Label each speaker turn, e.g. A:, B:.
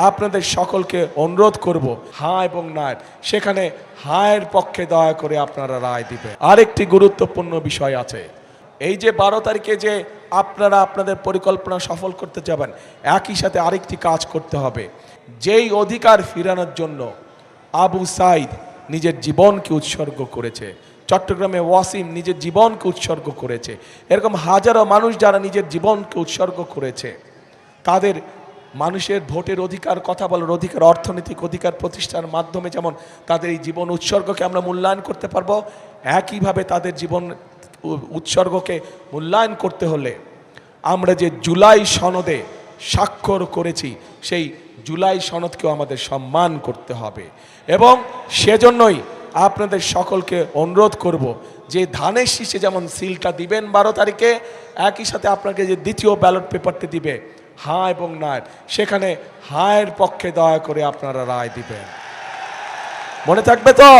A: আপনাদের সকলকে অনুরোধ করব, হ্যাঁ এবং না, সেখানে হায়ের পক্ষে দয়া করে আপনারা রায় দিবেন। আরেকটি গুরুত্বপূর্ণ বিষয় আছে, এই যে 12 তারিখে যে আপনারা আপনাদের পরিকল্পনা সফল করতে যাবেন, একই সাথে আরেকটি কাজ করতে হবে। যেই অধিকার ফিরানোর জন্য আবু সাইদ নিজের জীবনকে উৎসর্গ করেছে, চট্টগ্রামে ওয়াসিম নিজের জীবনকে উৎসর্গ করেছে, এরকম হাজারো মানুষ যারা নিজের জীবনকে উৎসর্গ করেছে, তাদের মানুষের ভোটের অধিকার, কথা বলার অধিকার, অর্থনৈতিক অধিকার প্রতিষ্ঠার মাধ্যমে যেমন তাদের এই জীবন উৎসর্গকে আমরা মূল্যায়ন করতে পারবো, একইভাবে তাদের জীবন উৎসর্গকে মূল্যায়ন করতে হলে আমরা যে জুলাই সনদে স্বাক্ষর করেছি, সেই জুলাই সনদকেও আমাদের সম্মান করতে হবে। এবং সেজন্যই আপনাদের সকলকে অনুরোধ করব যে ধানের শীষে যেমন সিলটা দিবেন 12 তারিখে, একই সাথে আপনাকে যে দ্বিতীয় ব্যালট পেপারটি দিবে, হ্যাঁ এবং না, সেখানে হায়ের পক্ষে দয়া করে আপনারা রায় দিবেন। মনে থাকবে তো?